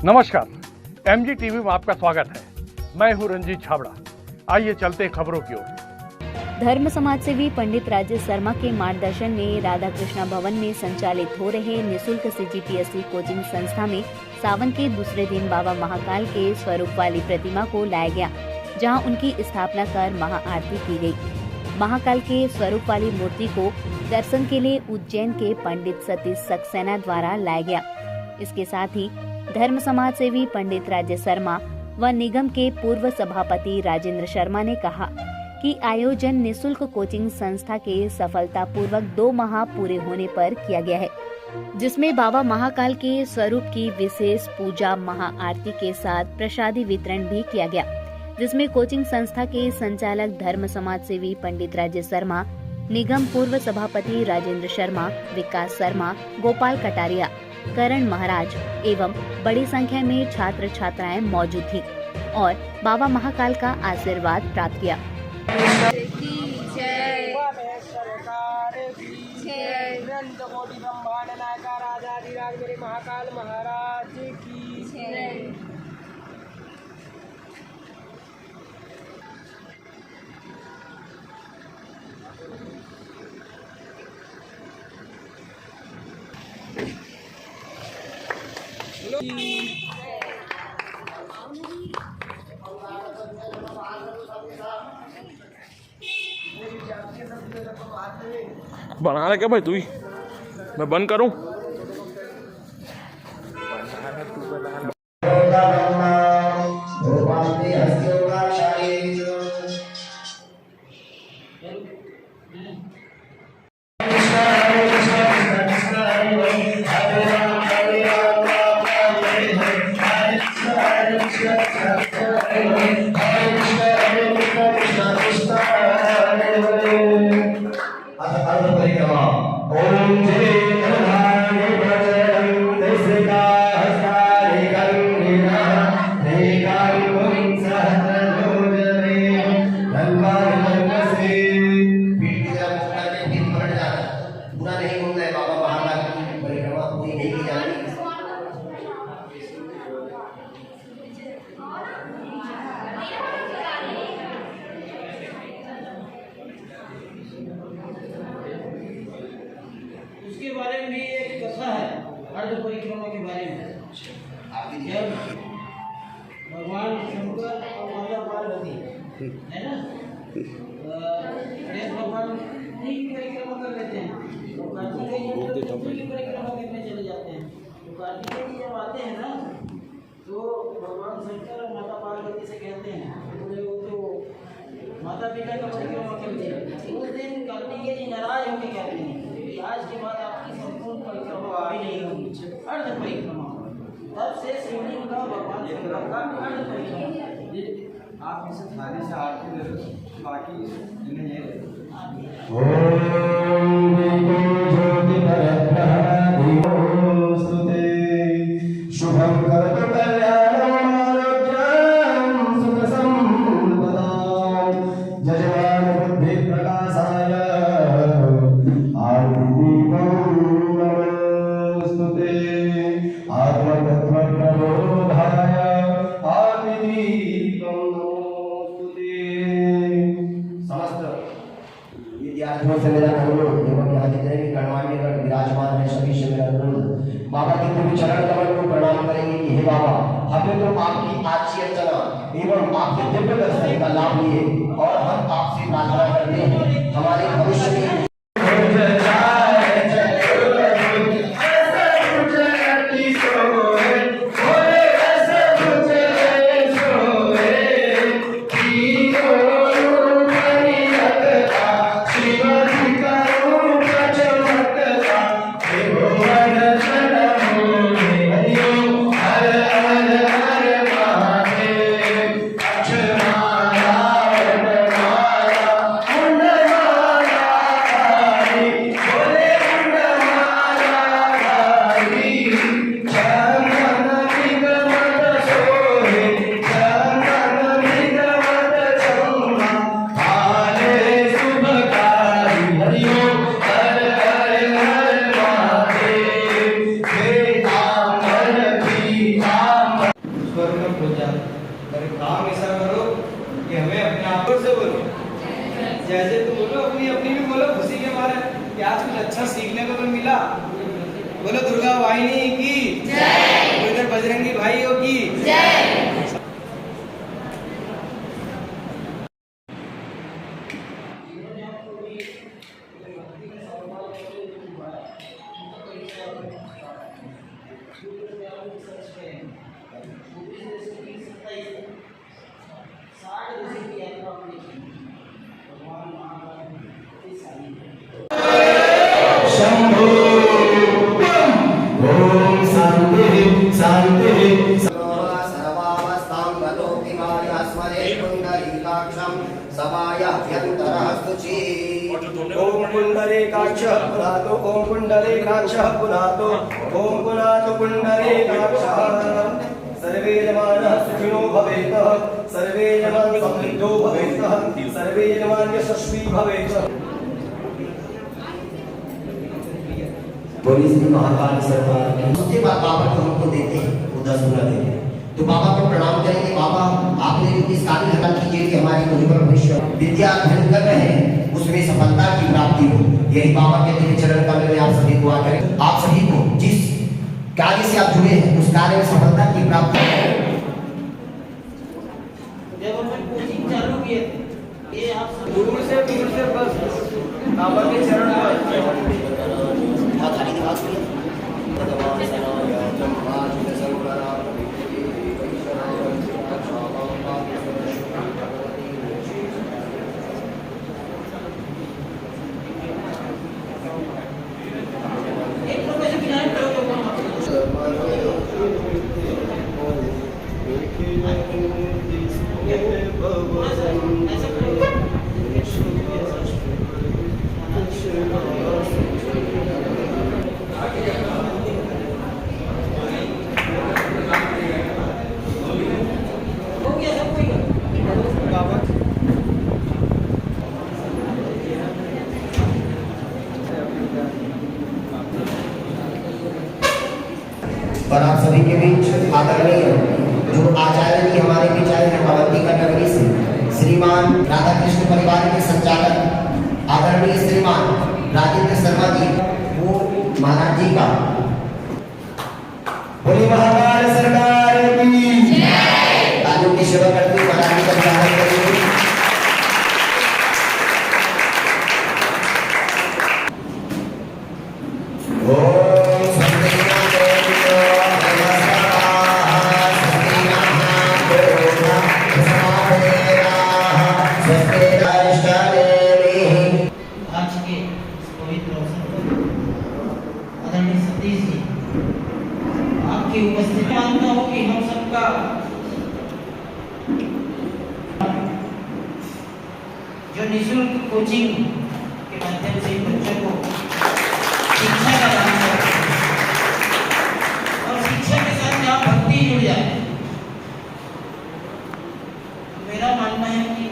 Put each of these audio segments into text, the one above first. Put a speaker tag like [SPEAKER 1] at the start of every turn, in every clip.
[SPEAKER 1] नमस्कार, MG TV में आपका स्वागत है। मैं हूं रंजीत छाबड़ा। आइए चलते हैं खबरों की ओर।
[SPEAKER 2] धर्म समाज सेवी पंडित राजेश शर्मा के मार्गदर्शन में राधा कृष्णा भवन में संचालित हो रहे निःशुल्क CGPSC कोचिंग संस्था में सावन के दूसरे दिन बाबा महाकाल के स्वरूप वाली प्रतिमा को लाया गया, जहां उनकी स्थापना कर महाआरती की गई। महाकाल के स्वरूप वाली मूर्ति को दर्शन के लिए उज्जैन के पंडित सतीश सक्सेना द्वारा लाया गया। इसके साथ ही धर्म समाज सेवी पंडित राजेश शर्मा व निगम के पूर्व सभापति राजेंद्र शर्मा ने कहा कि आयोजन निःशुल्क कोचिंग संस्था के सफलतापूर्वक 2 माह पूरे होने पर किया गया है, जिसमें बाबा महाकाल के स्वरूप की विशेष पूजा महाआरती के साथ प्रसादी वितरण भी किया गया, जिसमें कोचिंग संस्था के संचालक धर्म समाज सेवी पंडित राजेश शर्मा, निगम पूर्व सभापति राजेंद्र शर्मा, विकास शर्मा, गोपाल कटारिया, करण महाराज एवं बड़ी संख्या में छात्र छात्राएं मौजूद थीं और बाबा महाकाल का आशीर्वाद प्राप्त किया।
[SPEAKER 3] महाकाल महाराज की जय।
[SPEAKER 4] बना रहा क्या भाई तू ही? मैं बंद करूं?
[SPEAKER 5] उसके बारे में एक कथा है, अर्ध परिक्रमा के बारे में। जब भगवान शंकर और माता पार्वती है ना, गणेश भगवान की परिक्रमा कर लेते हैं तो कार्तिकेय की परिक्रमा करने चले जाते हैं। तो कार्तिकेय जी जब आते हैं ना तो भगवान शंकर और माता पार्वती से कहते हैं बोले वो तो माता पिता का परिक्रमा करते हैं। उस दिन कार्तिकेय जी नाराज होकर कहते हैं आज के बाद आपकी संपूर्ण परिक्रमा भी नहीं होगी, अर्ध परिक्रमा। तब से शिवलिंग का भगवान शंकर का अर्ध परिक्रमा। आप इसे थाली से आरती दे दो, बाकी इन्हें शुभम करतु कल्याणम आरोग्यम सुख संपदाम जयवान बुद्धि प्रकाशाय विराजमान है सभी से मेरा अनुरोध, बाबा के पूरे चरण कमल को प्रणाम करेंगे कि हे बाबा, हमें तो आपकी आची अर्चना एवं आपके दिव्य दर्शन का लाभ लिए और हम आपसे प्रार्थना करते हैं हमारे भविष्य में
[SPEAKER 3] जैसे तुम बोलो अपनी अपनी भी बोलो खुशी के मारे कि आज कुछ अच्छा सीखने को तो मिला। बोलो दुर्गा वाहिनी की जय, इधर बजरंगी भाइयों की जय।
[SPEAKER 6] ओम पुंडरीकाक्षः पुनातो ओम पुंडरीकाक्षः पुनातो ओम पुनातो पुंडरीकाक्षः सर्वे जनाः सुखिनो भवेतः सर्वे जनाः समृद्धो भवेतः सर्वे जनाः यशस्वी भवेतः।
[SPEAKER 7] पुलिस महाकाल सरकार की उसके बाद बाबा को हमको देते हैं वो 10 गुना देते हैं। तो बाबा को प्रणाम करेंगे। बाबा आपने इस काबिल हटा कीजिए कि हमारी उज्ज्वल भविष्य विद्या अध्ययन कर रहे हैं उसमें सफलता की प्राप्ति हो। यही बाबा के दिव्य चरण कमल में आप सभी दुआ करें। आप सभी को जिस कार्य से आप जुड़े हैं उस कार्य में सफलता की प्राप्ति हो।
[SPEAKER 5] जब हमने कोचिंग चालू किए थे ये आप
[SPEAKER 3] दूर से बस बाबा के चरण पर
[SPEAKER 7] खाली दिमाग से और आप सभी के बीच आदरणीय जो आचार्य जी हमारे बीच आए हैं पार्वती का नगरी से श्रीमान राधा कृष्ण परिवार के संचालक आदरणीय श्रीमान राजेंद्र शर्मा जी वो महाराज जी का
[SPEAKER 6] बोले महाकाल सरकार की जय।
[SPEAKER 7] तालियों की सेवा करते हुए महाराज जी का स्वागत करेंगे।
[SPEAKER 5] आज के पवित्र अवसर पर आदरणीय सतीश जी आपकी उपस्थिति मानता हूँ कि हम सबका जो निःशुल्क कोचिंग के माध्यम से बच्चों को शिक्षा का दान करते हैं और शिक्षा के साथ जहाँ भक्ति जुड़ जाए तो मेरा मानना है कि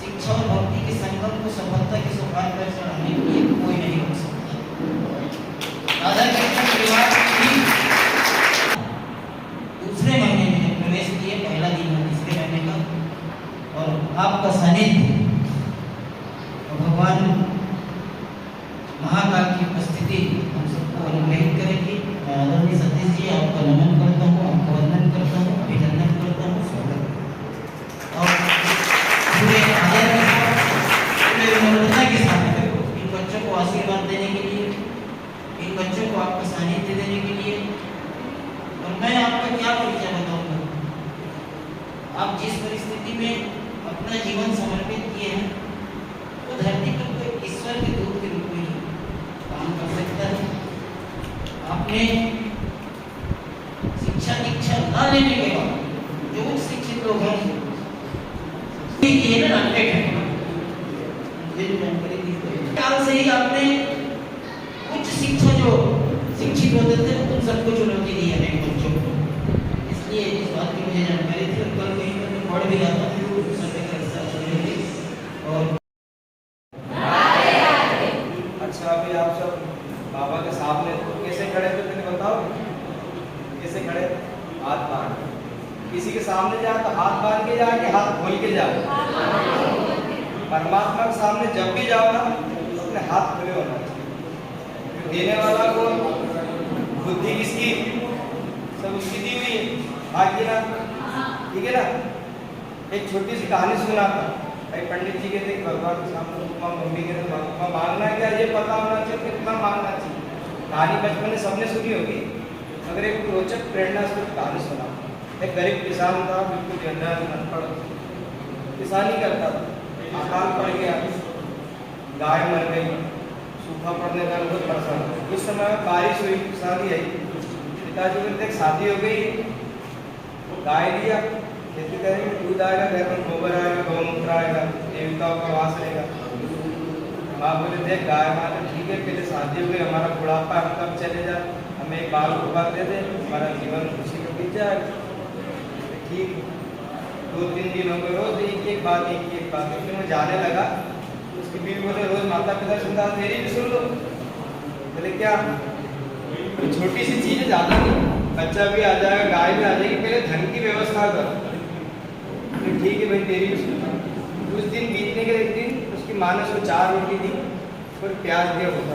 [SPEAKER 5] शिक्षा और भक्ति के संगम को सफलता के सोपान पर चढ़ाने के लिए कोई नहीं हो सकता। राधा कृष्ण परिवार की दूसरे महीने में प्रवेश किए, पहला दिन है तीसरे महीने का और आपका सानिध्य और भगवान महाकाल की उपस्थिति हम सबको अनुग्रहित करेगी। मैं आदरणीय सतीश जी आपका नमन करता हूँ, आपका वंदन करता हूँ, अभिनंदन करता हूँ, स्वागत और पूरे आदर के साथ पूरे विनम्रता के साथ इन बच्चों को आशीर्वाद देने के लिए, इन बच्चों को आपका सानिध्य देने के लिए। और मैं आपका क्या परिचय बताऊंगा, आप जिस परिस्थिति में अपना जीवन समर्पित किए हैं वो धरती पर कोई ईश्वर के दूत के रूप में ही काम कर सकता है। आपने शिक्षा दीक्षा न लेने के बाद जो उच्च शिक्षित लोग हैं ये नाटक है काल से ही आपने उच्च शिक्षा जो शिक्षित होते थे उन सबको चुनौती दी है बच्चों को। इसलिए इस बात की मुझे जानकारी थी और कल कहीं पर पढ़ भी रहा था और
[SPEAKER 3] अच्छा अभी आप सब बाबा के सामने कैसे खड़े थे मैंने बताओ कैसे खड़े हाथ बांध किसी के सामने जाए तो हाथ बांध के जाए कि हाथ खोल के जाए परमात्मा के सामने जब भी जाओ ना तो अपने हाथ खुले होना चाहिए। देने वाला को बुद्धि किसकी, सब उसकी दी हुई है, बाकी ना, ठीक है ना। एक छोटी सी कहानी सुनाता, भाई पंडित जी कहते कि भगवान के सामने उपमा, मम्मी के उपमा मांगना क्या, ये पता होना चाहिए कितना मांगना चाहिए। कहानी बचपन में सबने सुनी होगी, अगर एक रोचक प्रेरणा से कहानी सुना। एक गरीब किसान था, बिल्कुल जनरल अनपढ़, किसानी करता था, अकाल पड़ गया, गाय मर गई, सूखा पड़ने का बहुत परेशान। उस समय बारिश हुई, शादी आई, पिताजी बोलते एक शादी हो गई, गाय लिया, खेती करेंगे, दूध आएगा, घर में गोबर आएगा, गौमूत्र आएगा, देवताओं का वास रहेगा। माँ बोले देख गाय माँ तो ठीक है, पहले शादी हो गई, हमारा बुढ़ापा हम कब चले जाए, हमें एक बाल उठवा दे दे, हमारा जीवन खुशी में बीत जाएगा। ठीक 2-3 दिन हो गए, रोज एक बात फिर मैं जाने लगा। उसकी बीवी बोले रोज माता पिता सुनता, तेरी भी सुन लो। बोले क्या, छोटी सी चीज़ है, ज़्यादा नहीं, बच्चा भी आ जाएगा, गाय भी आ जाएगी, पहले धन की व्यवस्था कर। तो ठीक है भाई, तेरी भी सुनता। कुछ दिन बीतने के एक दिन उसकी माँ ने उसको 4 रोटी दी और प्याज दिया, होता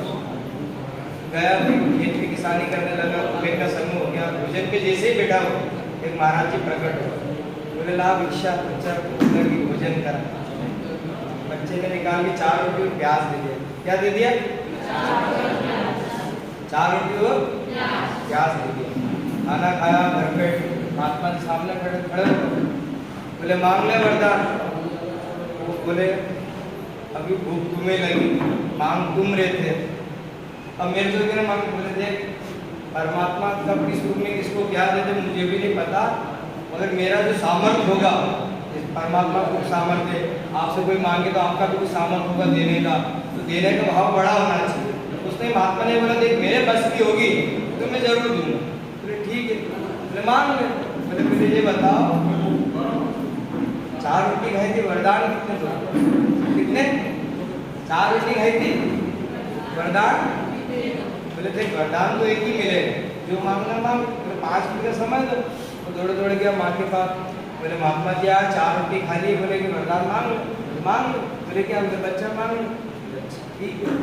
[SPEAKER 3] गया खेत की किसानी करने लगा। कुबेर का समय हो गया, भोजन के जैसे ही बैठा हो, एक महाराज जी प्रकट हो, बोले ला भिक्षा, बच्चा की भोजन करा। बच्चे ने निकाल के 4 रोटी और प्याज दे दिया। क्या दे दिया? 4 रोटी और प्याज दे दिया। खाना खाया, घर पे महात्मा के सामने खड़े हो, बोले मांग ले वरदान। वो बोले अभी भूख तुम्हें लगी, मांग तुम रहे थे, अब मेरे को क्या मांग। बोले देख परमात्मा कब किस रूप में किसको क्या दे दे मुझे भी नहीं पता, मगर मेरा जो सामर्थ्य होगा, परमात्मा को सामर्थ्य, आपसे कोई मांगे तो आपका भी कुछ सामर्थ्य होगा देने का, तो देने का भाव बड़ा होना चाहिए। उसने महात्मा ने बोला देख मेरे बस की होगी तो मैं जरूर दूंगा। बोले ठीक है, बोले मांग ले। बोले मुझे ये बताओ 4 रोटी खाई थी, वरदान कितने दो? कितने? 4 रोटी खाई थी, वरदान? बोले देख वरदान तो एक ही मिले, जो मांगना मांग। बोले 5 मिनट का समय दो। तो दौड़ गया माँ के पास। बोले महात्मा जी आज 4 रोटी खा ली, बोले कि वरदान मांग लो। मांग लो। बोले क्या? बोले बच्चा मांग लो। ठीक है।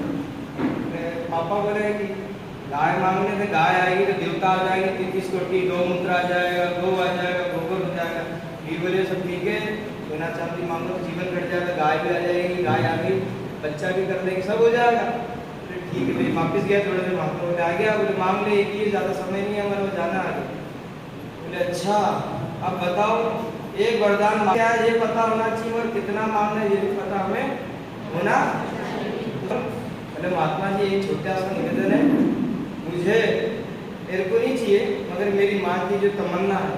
[SPEAKER 3] पापा बोले कि गाय मांगने से गाय आएगी तो देवता आ जाएंगे, 33 कोटि, गौमूत्र आ जाएगा, गौ आ जाएगा, गोबर हो जाएगा। ये बोले सब ठीक है, सोना चांदी मांगो जीवन कट जाएगा, गाय भी आ जाएगी, गाय आ गई, बच्चा भी कर देंगे, सब हो जाएगा। बोले ठीक है भाई। वापस गया, थोड़ी देर महात्मा बोले आ गया, बोले मांग ले, एक ही ज़्यादा समय नहीं है हमारे जाना आगे। बोले अच्छा अब बताओ एक वरदान क्या है ये पता होना चाहिए और कितना मांगना है ये भी पता हमें होना। बोले महात्मा जी एक छोटा सा निवेदन है, मुझे मेरे को नहीं चाहिए मगर मेरी माँ की जो तमन्ना है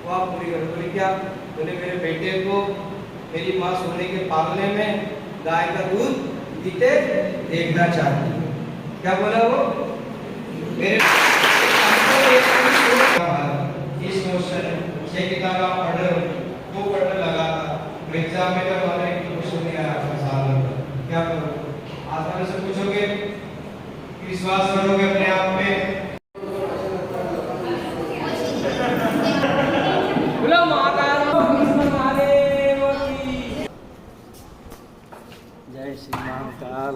[SPEAKER 3] वो आप पूरी करो। बोले क्या? बोले मेरे बेटे को मेरी माँ सोने के पालने में गाय का दूध पीते देखना चाहती है। क्या बोला वो? मेरे इस क्वेश्चन ये किताब आप पढ़ रहे हो, वो पढ़ने लगा था एग्जाम में जब हमारे क्वेश्चन नहीं आया था साल में, क्या करो? आसानी से पूछोगे, विश्वास करोगे अपने आप में। बोलो महाकाल महादेव की
[SPEAKER 5] जय श्री महाकाल।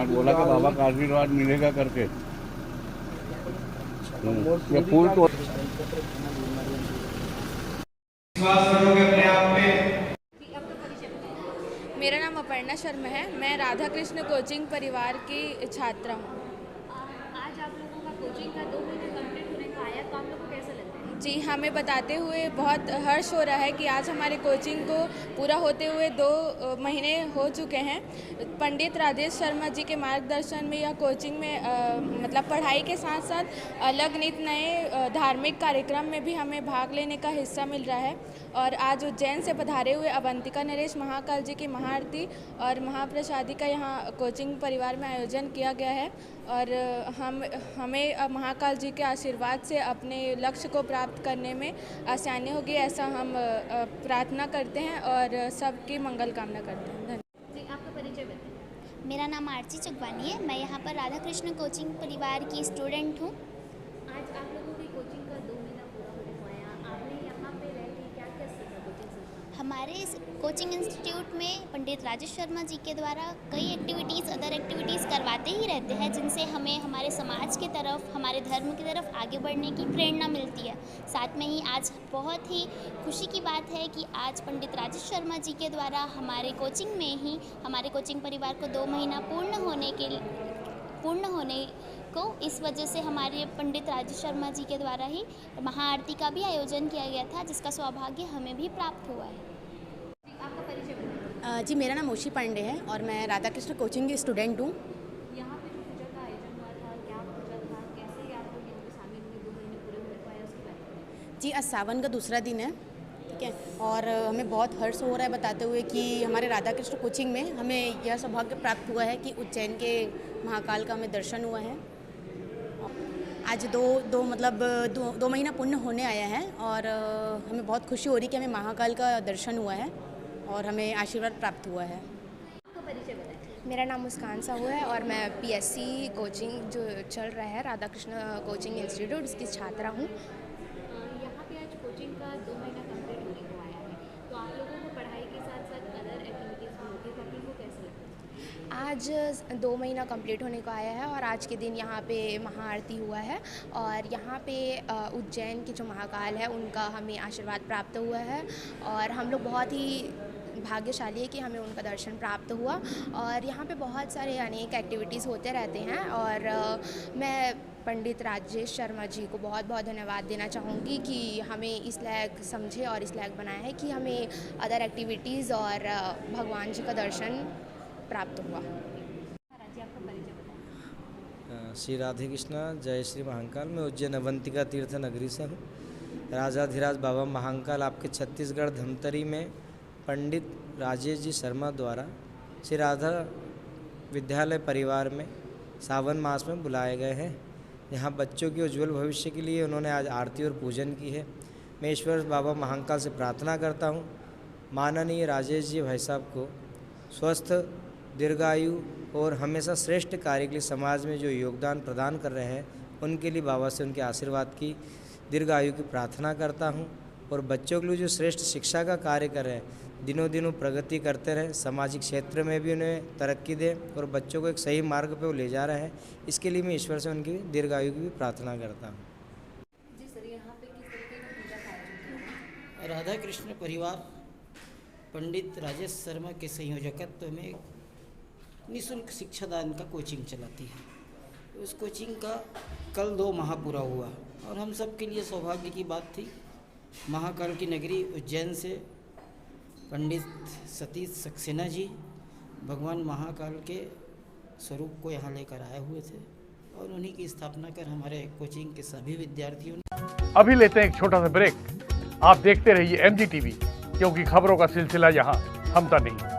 [SPEAKER 8] बोला कि बाबा का आशीर्वाद मिलेगा करके। ये फूल तो
[SPEAKER 3] विश्वास करोगे अपने आप में।
[SPEAKER 9] मेरा नाम अपर्णा शर्मा है, मैं राधा कृष्ण कोचिंग परिवार की छात्रा हूँ।
[SPEAKER 2] आज आप लोगों का कोचिंग का 2 महीने कंप्लीट होने का आया, तो आप लोगों को कैसा लगता है?
[SPEAKER 9] जी, हमें बताते हुए बहुत हर्ष हो रहा है कि आज हमारे कोचिंग को पूरा होते हुए 2 महीने हो चुके हैं। पंडित राजेश शर्मा जी के मार्गदर्शन में यह कोचिंग में मतलब पढ़ाई के साथ साथ अलग नित नए धार्मिक कार्यक्रम में भी हमें भाग लेने का हिस्सा मिल रहा है और आज उज्जैन से पधारे हुए अवंतिका नरेश महाकाल जी की महाआरती और महाप्रसादी का यहाँ कोचिंग परिवार में आयोजन किया गया है। और हमें महाकाल जी के आशीर्वाद से अपने लक्ष्य को प्राप्त करने में आसानी होगी, ऐसा हम प्रार्थना करते हैं और सबकी मंगल कामना करते हैं। धन्यवाद।
[SPEAKER 10] आपका परिचय बताएं। मेरा नाम आरती चकवानी है। मैं यहाँ पर राधा कृष्ण कोचिंग परिवार की स्टूडेंट हूँ।
[SPEAKER 2] आज आप लोगों की कोचिंग का 2 महीना पूरा होने को आया, आपने यहाँ पे रह के क्या क्या सीखा कोचिंग संस्थान?
[SPEAKER 10] हमारे इस कोचिंग इंस्टीट्यूट में पंडित राजेश शर्मा जी के द्वारा कई एक्टिविटीज़, अदर एक्टिविटीज़ करवाते ही रहते हैं, जिनसे हमें हमारे समाज की तरफ, हमारे धर्म की तरफ आगे बढ़ने की प्रेरणा मिलती है। साथ में ही आज बहुत ही खुशी की बात है कि आज पंडित राजेश शर्मा जी के द्वारा हमारे कोचिंग में ही हमारे कोचिंग परिवार को 2 महीना पूर्ण होने को इस वजह से हमारे पंडित राजेश शर्मा जी के द्वारा ही महाआरती का भी आयोजन किया गया था, जिसका सौभाग्य हमें भी प्राप्त हुआ है।
[SPEAKER 2] आपका परिचय बताएं।
[SPEAKER 11] जी, मेरा नाम ओशी पांडे है और मैं राधा कृष्ण कोचिंग की स्टूडेंट हूँ।
[SPEAKER 2] यहाँ पे जो पूजा का आयोजन हुआ था, क्या पूजा था, कैसे आप लोग यहाँ पे शामिल हुए, 2 महीने पूरे होने को आए, उसके बारे में बताएं।
[SPEAKER 11] जी, आज सावन का दूसरा दिन है, ठीक है, और हमें बहुत हर्ष हो रहा है बताते हुए कि हमारे राधा कृष्ण कोचिंग में हमें यह सौभाग्य प्राप्त हुआ है कि उज्जैन के महाकाल का हमें दर्शन हुआ है। आज दो महीना पुण्य होने आया है और हमें बहुत खुशी हो रही है कि हमें महाकाल का दर्शन हुआ है और हमें आशीर्वाद प्राप्त हुआ है।
[SPEAKER 2] आपका परिचय बताएं।
[SPEAKER 12] मेरा नाम मुस्कान साहू है और मैं PSC कोचिंग जो चल रहा है राधा कृष्ण कोचिंग इंस्टीट्यूट, उसकी छात्रा हूँ।
[SPEAKER 2] यहाँ पे आज कोचिंग का 2 महीना कंप्लीट होने को आया है, तो आप लोगों को पढ़ाई के साथ साथ अदर एक्टिविटीज़ भी होती है, तो आप लोगों को कैसा लगता है?
[SPEAKER 12] आज 2 महीना कंप्लीट होने को आया है और आज के दिन यहाँ पे महाआरती हुआ है और यहाँ पे उज्जैन के जो महाकाल है उनका हमें आशीर्वाद प्राप्त हुआ है और हम लोग बहुत ही भाग्यशाली है कि हमें उनका दर्शन प्राप्त हुआ। और यहाँ पे बहुत सारे अनेक एक्टिविटीज़ होते रहते हैं और मैं पंडित राजेश शर्मा जी को बहुत बहुत धन्यवाद देना चाहूँगी कि हमें इस लायक समझे और इस लायक बनाया है कि हमें अदर एक्टिविटीज़ और भगवान जी का दर्शन प्राप्त हुआ।
[SPEAKER 2] जी, आपका परिचय बताएं।
[SPEAKER 3] श्री राधे कृष्णा, जय श्री महाकाल। मैं उज्जैन अवंतिका तीर्थ नगरी से हूँ। राजाधिराज बाबा महाकाल आपके छत्तीसगढ़ धमतरी में पंडित राजेश जी शर्मा द्वारा श्री राधा विद्यालय परिवार में सावन मास में बुलाए गए हैं। यहाँ बच्चों के उज्जवल भविष्य के लिए उन्होंने आज आरती और पूजन की है। मैं ईश्वर बाबा महाकाल से प्रार्थना करता हूँ माननीय राजेश जी भाई साहब को स्वस्थ, दीर्घायु और हमेशा श्रेष्ठ कार्य के लिए समाज में जो योगदान प्रदान कर रहे हैं उनके लिए बाबा से उनके आशीर्वाद की, दीर्घायु की प्रार्थना करता हूं। और बच्चों के लिए जो श्रेष्ठ शिक्षा का कार्य कर रहे हैं, दिनों दिनों प्रगति करते रहें, सामाजिक क्षेत्र में भी उन्हें तरक्की दें और बच्चों को एक सही मार्ग पे वो ले जा रहे हैं। इसके लिए मैं ईश्वर से उनकी दीर्घायु की भी प्रार्थना करता हूँ।
[SPEAKER 2] जी सर, यहाँ पे किस तरीके का पूजा का आयोजन किया?
[SPEAKER 5] राधा कृष्ण परिवार पंडित राजेश शर्मा के संयोजकत्व में निःशुल्क शिक्षादान का कोचिंग चलाती है। उस कोचिंग का कल 2 माह पूरा हुआ और हम सब के लिए सौभाग्य की बात थी। महाकाल की नगरी उज्जैन से पंडित सतीश सक्सेना जी भगवान महाकाल के स्वरूप को यहाँ लेकर आए हुए थे और उन्हीं की स्थापना कर हमारे कोचिंग के सभी विद्यार्थियों ने।
[SPEAKER 1] अभी लेते हैं एक छोटा सा ब्रेक। आप देखते रहिए MG TV, क्योंकि खबरों का सिलसिला यहाँ थमता नहीं।